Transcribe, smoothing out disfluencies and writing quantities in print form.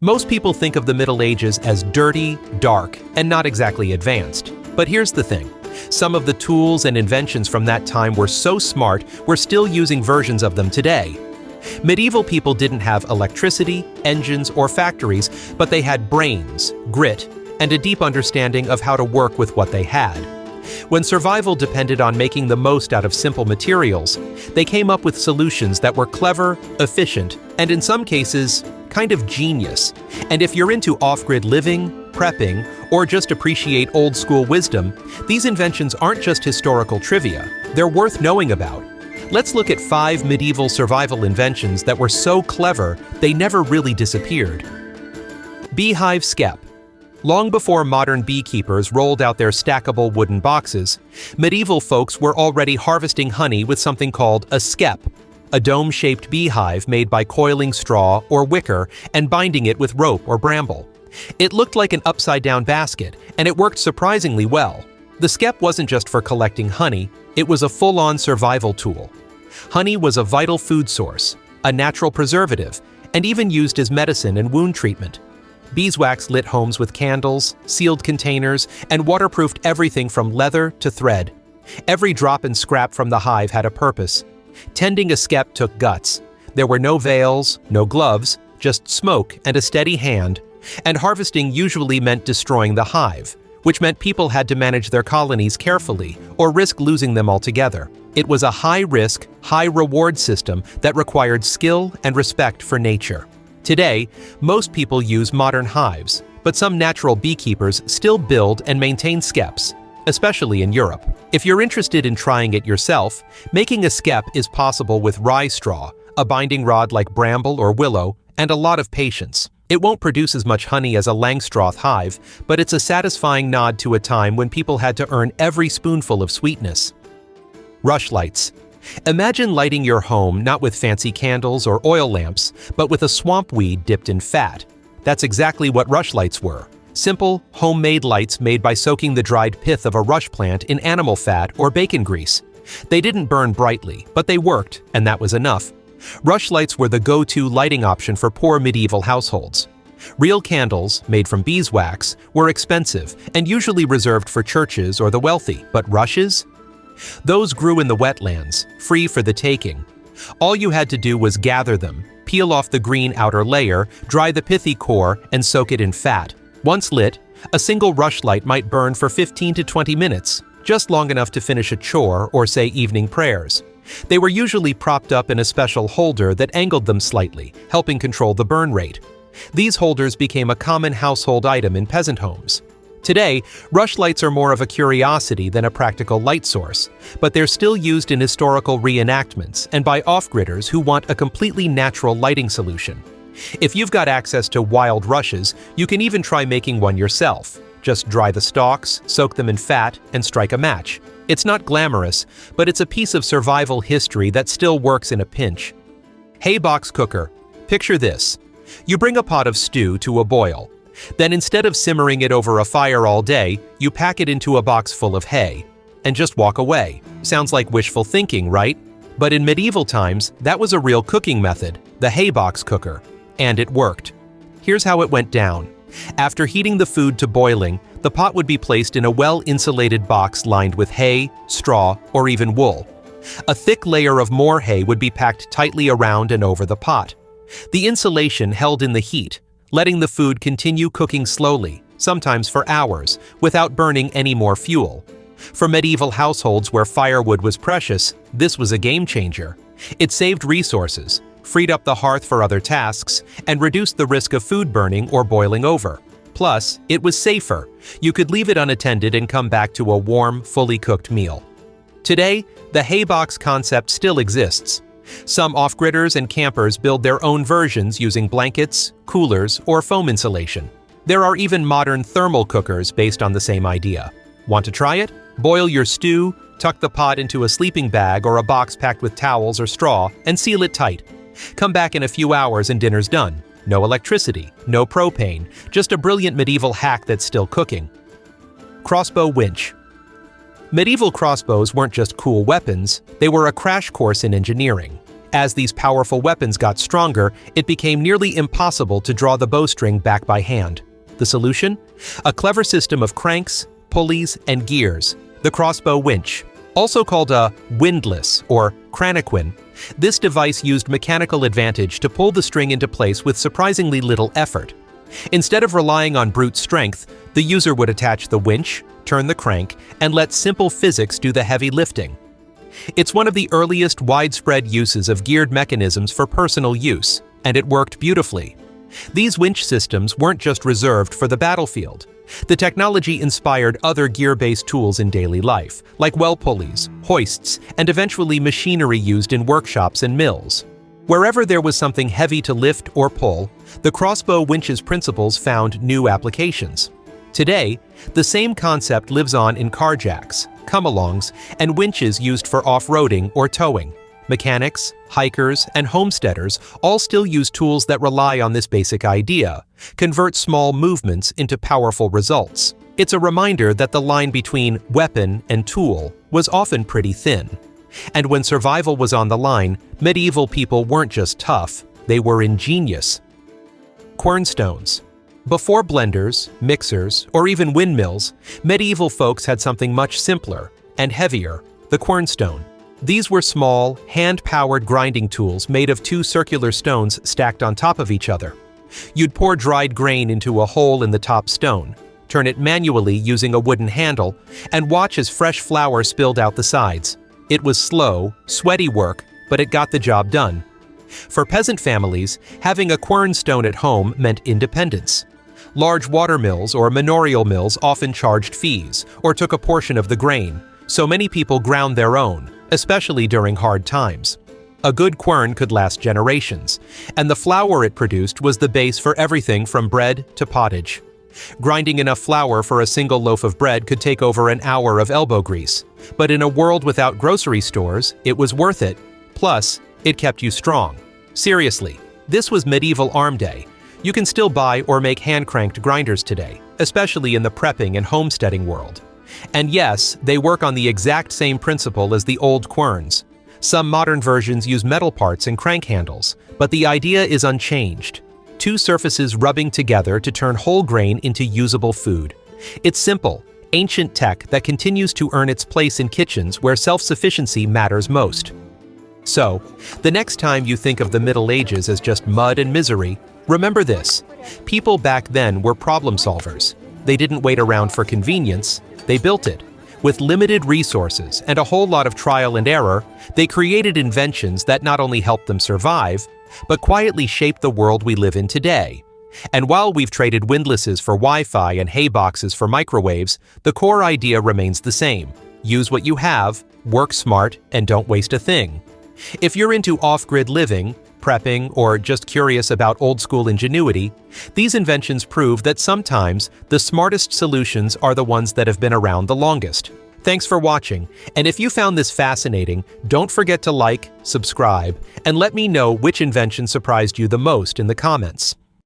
Most people think of the Middle Ages as dirty, dark, and not exactly advanced. But here's the thing. Some of the tools and inventions from that time were so smart, we're still using versions of them today. Medieval people didn't have electricity, engines, or factories, but they had brains, grit, and a deep understanding of how to work with what they had. When survival depended on making the most out of simple materials, they came up with solutions that were clever, efficient, and in some cases, kind of genius. And if you're into off-grid living, prepping, or just appreciate old-school wisdom, these inventions aren't just historical trivia, they're worth knowing about. Let's look at 5 medieval survival inventions that were so clever they never really disappeared. Beehive Scap. Long before modern beekeepers rolled out their stackable wooden boxes, medieval folks were already harvesting honey with something called a skep, a dome-shaped beehive made by coiling straw or wicker and binding it with rope or bramble. It looked like an upside-down basket, and it worked surprisingly well. The skep wasn't just for collecting honey, it was a full-on survival tool. Honey was a vital food source, a natural preservative, and even used as medicine and wound treatment. Beeswax lit homes with candles, sealed containers, and waterproofed everything from leather to thread. Every drop and scrap from the hive had a purpose. Tending a skep took guts. There were no veils, no gloves, just smoke and a steady hand, and harvesting usually meant destroying the hive, which meant people had to manage their colonies carefully or risk losing them altogether. It was a high-risk, high-reward system that required skill and respect for nature. Today, most people use modern hives, but some natural beekeepers still build and maintain skeps, especially in Europe. If you're interested in trying it yourself, making a skep is possible with rye straw, a binding rod like bramble or willow, and a lot of patience. It won't produce as much honey as a Langstroth hive, but it's a satisfying nod to a time when people had to earn every spoonful of sweetness. Rushlights. Imagine lighting your home not with fancy candles or oil lamps, but with a swamp weed dipped in fat. That's exactly what rushlights were. Simple, homemade lights made by soaking the dried pith of a rush plant in animal fat or bacon grease. They didn't burn brightly, but they worked, and that was enough. Rushlights were the go-to lighting option for poor medieval households. Real candles, made from beeswax, were expensive and usually reserved for churches or the wealthy, but rushes? Those grew in the wetlands, free for the taking. All you had to do was gather them, peel off the green outer layer, dry the pithy core, and soak it in fat. Once lit, a single rushlight might burn for 15 to 20 minutes, just long enough to finish a chore or say evening prayers. They were usually propped up in a special holder that angled them slightly, helping control the burn rate. These holders became a common household item in peasant homes. Today, rushlights are more of a curiosity than a practical light source, but they're still used in historical reenactments and by off-gridders who want a completely natural lighting solution. If you've got access to wild rushes, you can even try making one yourself. Just dry the stalks, soak them in fat, and strike a match. It's not glamorous, but it's a piece of survival history that still works in a pinch. Hay box cooker. Picture this. You bring a pot of stew to a boil. Then instead of simmering it over a fire all day, you pack it into a box full of hay. And just walk away. Sounds like wishful thinking, right? But in medieval times, that was a real cooking method, the hay box cooker. And it worked. Here's how it went down. After heating the food to boiling, the pot would be placed in a well-insulated box lined with hay, straw, or even wool. A thick layer of more hay would be packed tightly around and over the pot. The insulation held in the heat, letting the food continue cooking slowly, sometimes for hours, without burning any more fuel. For medieval households where firewood was precious, this was a game changer. It saved resources, freed up the hearth for other tasks, and reduced the risk of food burning or boiling over. Plus, it was safer. You could leave it unattended and come back to a warm, fully cooked meal. Today, the hay box concept still exists. Some off-gridders and campers build their own versions using blankets, coolers, or foam insulation. There are even modern thermal cookers based on the same idea. Want to try it? Boil your stew, tuck the pot into a sleeping bag or a box packed with towels or straw, and seal it tight. Come back in a few hours and dinner's done. No electricity, no propane, just a brilliant medieval hack that's still cooking. Crossbow Winch. Medieval crossbows weren't just cool weapons, they were a crash course in engineering. As these powerful weapons got stronger, it became nearly impossible to draw the bowstring back by hand. The solution? A clever system of cranks, pulleys, and gears, the crossbow winch. Also called a windlass or cranaquin, this device used mechanical advantage to pull the string into place with surprisingly little effort. Instead of relying on brute strength, the user would attach the winch, turn the crank, and let simple physics do the heavy lifting. It's one of the earliest widespread uses of geared mechanisms for personal use, and it worked beautifully. These winch systems weren't just reserved for the battlefield. The technology inspired other gear-based tools in daily life, like well pulleys, hoists, and eventually machinery used in workshops and mills. Wherever there was something heavy to lift or pull, the crossbow winch's principles found new applications. Today, the same concept lives on in car jacks, come-alongs, and winches used for off-roading or towing. Mechanics, hikers, and homesteaders all still use tools that rely on this basic idea, convert small movements into powerful results. It's a reminder that the line between weapon and tool was often pretty thin. And when survival was on the line, medieval people weren't just tough, they were ingenious. Cornstones. Before blenders, mixers, or even windmills, medieval folks had something much simpler and heavier, the quernstone. These were small, hand-powered grinding tools made of two circular stones stacked on top of each other. You'd pour dried grain into a hole in the top stone, turn it manually using a wooden handle, and watch as fresh flour spilled out the sides. It was slow, sweaty work, but it got the job done. For peasant families, having a quernstone at home meant independence. Large water mills or manorial mills often charged fees or took a portion of the grain, so many people ground their own, especially during hard times. A good quern could last generations, and the flour it produced was the base for everything from bread to pottage. Grinding enough flour for a single loaf of bread could take over an hour of elbow grease, but in a world without grocery stores, it was worth it. Plus, it kept you strong. Seriously, this was medieval arm day. You can still buy or make hand-cranked grinders today, especially in the prepping and homesteading world. And yes, they work on the exact same principle as the old querns. Some modern versions use metal parts and crank handles, but the idea is unchanged. Two surfaces rubbing together to turn whole grain into usable food. It's simple, ancient tech that continues to earn its place in kitchens where self-sufficiency matters most. So, the next time you think of the Middle Ages as just mud and misery, remember this: people back then were problem solvers. They didn't wait around for convenience, they built it. With limited resources and a whole lot of trial and error, they created inventions that not only helped them survive, but quietly shaped the world we live in today. And while we've traded windlasses for Wi-Fi and hay boxes for microwaves, the core idea remains the same. Use what you have, work smart, and don't waste a thing. If you're into off-grid living, prepping, or just curious about old-school ingenuity, these inventions prove that sometimes the smartest solutions are the ones that have been around the longest. Thanks for watching, and if you found this fascinating, don't forget to like, subscribe, and let me know which invention surprised you the most in the comments.